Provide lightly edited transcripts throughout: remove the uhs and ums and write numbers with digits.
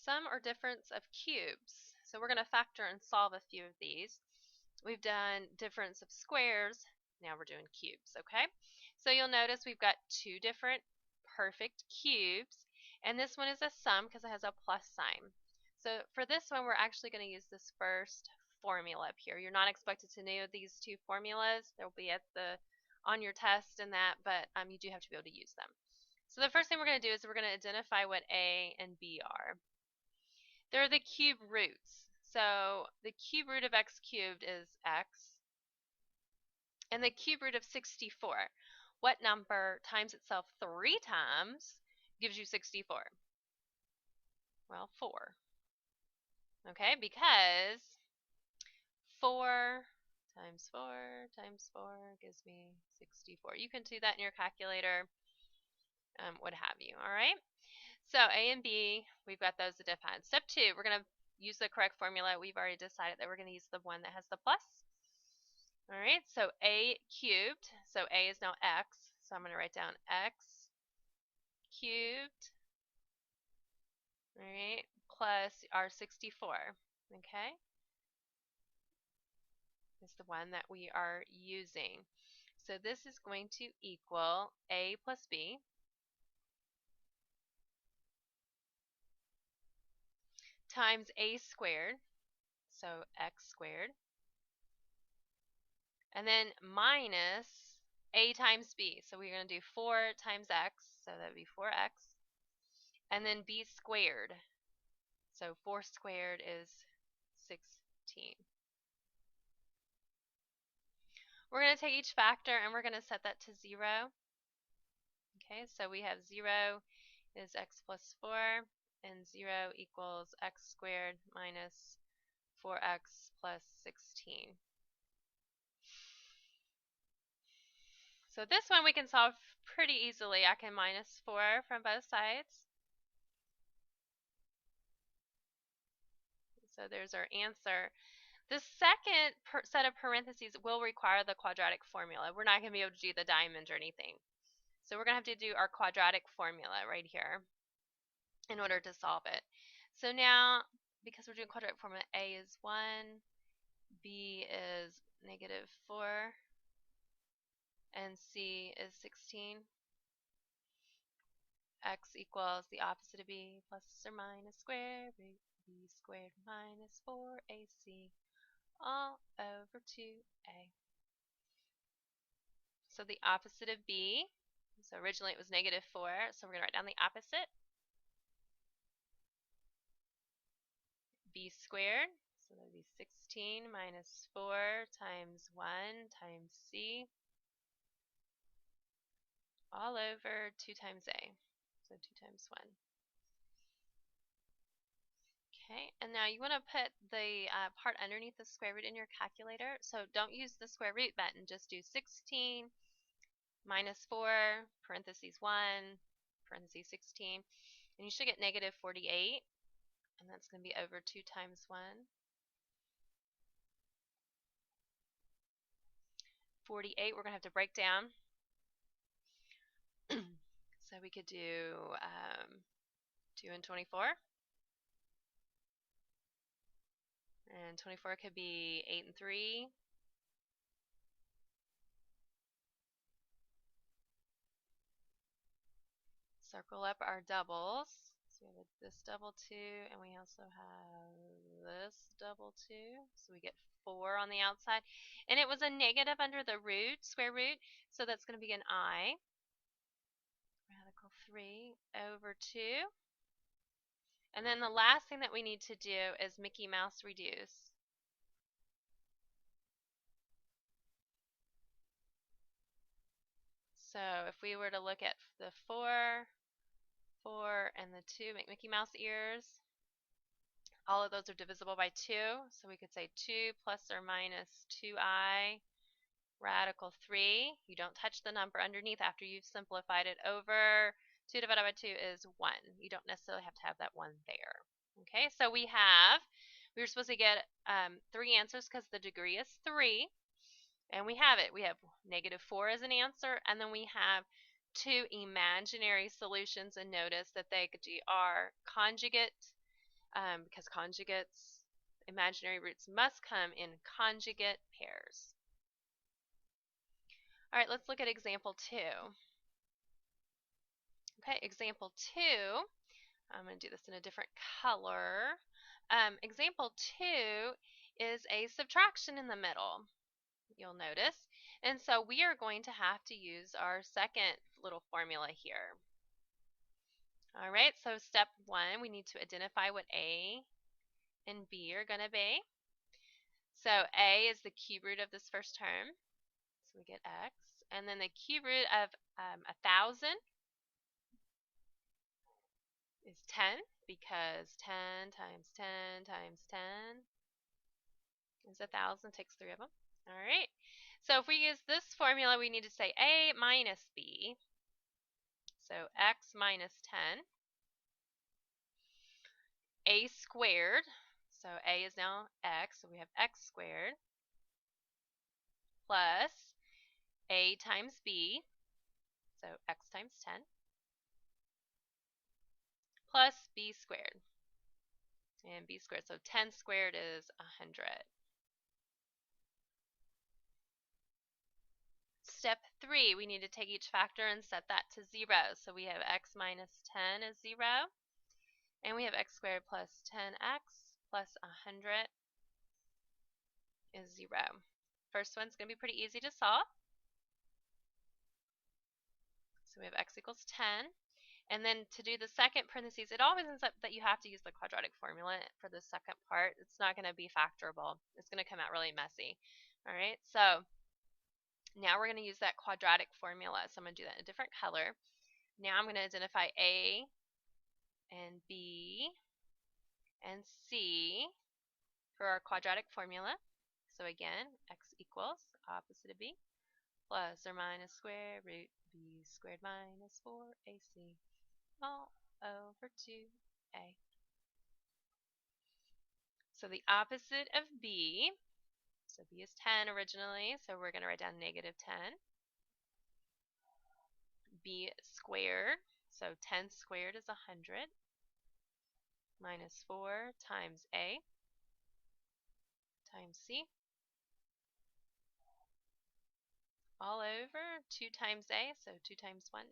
sum or difference of cubes. So we're going to factor and solve a few of these. We've done difference of squares. Now we're doing cubes, okay? So you'll notice we've got two different perfect cubes, and this one is a sum because it has a plus sign. So for this one, we're actually going to use this first formula up here. You're not expected to know these two formulas. They'll be at on your test and that, but you do have to be able to use them. So the first thing we're going to do is we're going to identify what A and B are. They're the cube roots. So the cube root of x cubed is x, and the cube root of 64. What number times itself 3 times gives you 64? Well, 4. Okay, because 4 times 4 times 4 gives me 64. You can do that in your calculator, what have you, all right? So A and B, we've got those defined. Step 2, we're going to use the correct formula. We've already decided that we're going to use the one that has the plus. All right, so A cubed, so A is now x, so I'm going to write down x cubed, all right, plus our 64, okay, is the one that we are using. So this is going to equal A plus B times A squared, so x squared, and then minus A times B. So we're going to do 4 times x, so that would be 4x, and then B squared. So 4 squared is 16. We're going to take each factor and we're going to set that to 0. Okay, so we have 0 is x plus 4, and 0 equals x squared minus 4x plus 16. So this one we can solve pretty easily. I can minus 4 from both sides. So there's our answer. The second set of parentheses will require the quadratic formula. We're not going to be able to do the diamond or anything. So we're going to have to do our quadratic formula right here in order to solve it. So now, because we're doing quadratic formula, A is 1, B is negative 4, and C is 16. X equals the opposite of B, plus or minus square root B squared minus 4AC all over 2A. So the opposite of B, so originally it was negative 4, so we're going to write down the opposite. B squared, so that would be 16 minus 4 times 1 times C all over 2 times A, so 2 times 1. Okay, and now you want to put the part underneath the square root in your calculator. So don't use the square root button, just do 16 minus 4, parentheses 1, parentheses 16, and you should get negative 48, and that's going to be over 2 times 1. 48, we're going to have to break down. So we could do 2 and 24. And 24 could be 8 and 3. Circle up our doubles. So we have this double 2, and we also have this double 2. So we get 4 on the outside. And it was a negative under the root, square root, so that's going to be an I. Radical 3 over 2. And then the last thing that we need to do is Mickey Mouse reduce. So if we were to look at the 4, 4, and the 2, make Mickey Mouse ears. All of those are divisible by 2, so we could say 2 plus or minus 2i radical 3. You don't touch the number underneath after you've simplified it over 2 divided by 2 is 1. You don't necessarily have to have that 1 there. Okay, so we were supposed to get 3 answers because the degree is 3. And we have it. We have negative 4 as an answer, and then we have 2 imaginary solutions, and notice that they are conjugate because conjugates, imaginary roots must come in conjugate pairs. All right, let's look at example 2. Okay, example 2, I'm going to do this in a different color. Example 2 is a subtraction in the middle, you'll notice. And so we are going to have to use our second little formula here. All right, so step 1, we need to identify what A and B are going to be. So A is the cube root of this first term, so we get X. And then the cube root of 1,000 is 10, because 10 times 10 times 10 is 1,000, takes 3 of them. All right, so if we use this formula, we need to say A minus B, so X minus 10, A squared, so A is now X, so we have X squared, plus A times B, so X times 10, plus B squared, and B squared, so 10 squared is 100. Step 3, we need to take each factor and set that to 0. So we have X minus 10 is 0, and we have X squared plus 10X plus 100 is 0. First one's going to be pretty easy to solve. So we have X equals 10. And then to do the second parentheses, it always ends up that you have to use the quadratic formula for the second part. It's not going to be factorable. It's going to come out really messy. All right, so now we're going to use that quadratic formula. So I'm going to do that in a different color. Now I'm going to identify A and B and C for our quadratic formula. So again, X equals opposite of B plus or minus square root B squared minus 4AC all over 2A. So the opposite of B, so B is 10 originally, so we're going to write down negative 10. B squared, so 10 squared is 100, minus 4 times A times C, all over 2 times A, so 2 times 1.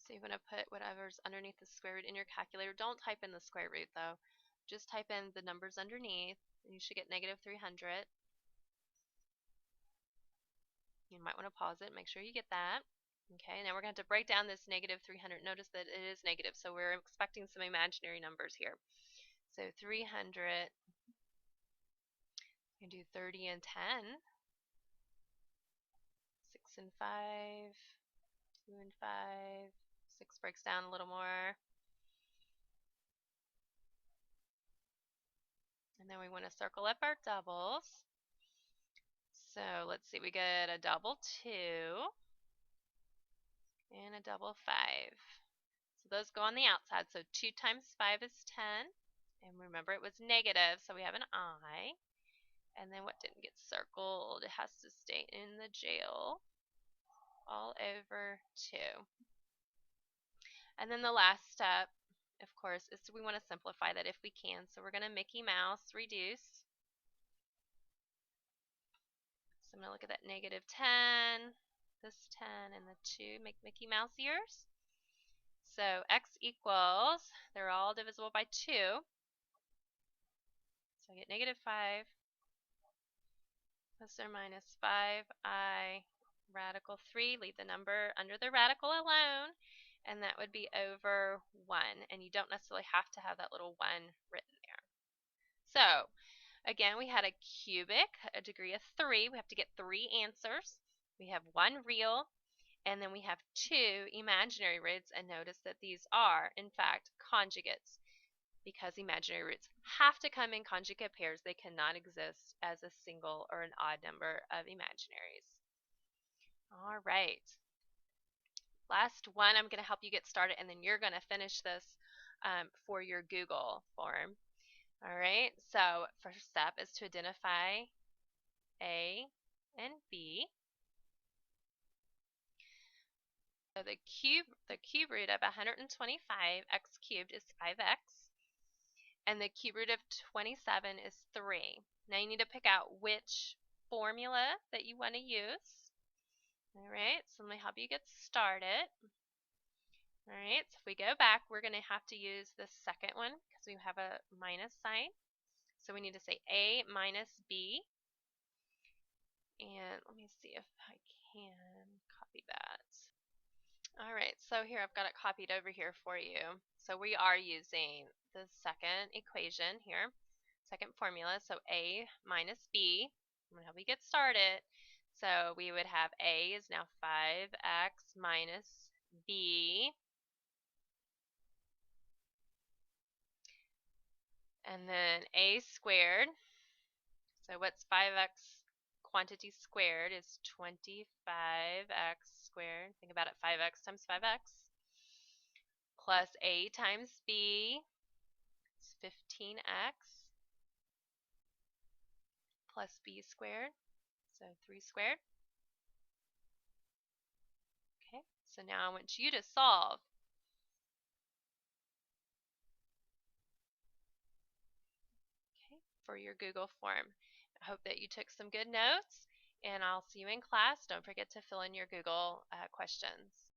So you want to put whatever's underneath the square root in your calculator. Don't type in the square root though. Just type in the numbers underneath, and you should get negative 300. You might want to pause it, make sure you get that. Okay, now we're going to have to break down this negative 300. Notice that it is negative, so we're expecting some imaginary numbers here. So 300, we can do 30 and 10, 6 and 5, 2 and 5, 6 breaks down a little more. And then we want to circle up our doubles. So let's see, we get a double 2 and a double 5. So those go on the outside. So 2 times 5 is 10. And remember, it was negative, so we have an I. And then what didn't get circled? It has to stay in the jail. All over 2. And then the last step, of course, is we want to simplify that if we can. So we're going to Mickey Mouse reduce. So I'm going to look at that negative 10, this 10, and the 2, make Mickey Mouse ears. So X equals, they're all divisible by 2. So I get negative 5 plus or minus 5I radical 3. Leave the number under the radical alone, and that would be over 1. And you don't necessarily have to have that little 1 written there. So again, we had a cubic, a degree of 3. We have to get 3 answers. We have 1 real, and then we have 2 imaginary roots, and notice that these are, in fact, conjugates, because imaginary roots have to come in conjugate pairs. They cannot exist as a single or an odd number of imaginaries. All right. Last one, I'm going to help you get started, and then you're going to finish this for your Google form. All right, so first step is to identify A and B. So the cube root of 125, x cubed, is 5x. And the cube root of 27 is 3. Now you need to pick out which formula that you want to use. Alright, so let me help you get started. Alright, so if we go back, we're going to have to use the second one because we have a minus sign. So we need to say a minus b. And let me see if I can copy that. Alright, so here I've got it copied over here for you. So we are using the second equation here, second formula, so a minus b. I'm going to help you get started. So we would have a is now 5x minus b. And then a squared. So what's 5x quantity squared is 25x squared. Think about it, 5x times 5x. Plus a times b is 15x. Plus b squared, so 3 squared. Okay, so now I want you to solve. Okay, for your Google form. I hope that you took some good notes, and I'll see you in class. Don't forget to fill in your Google questions.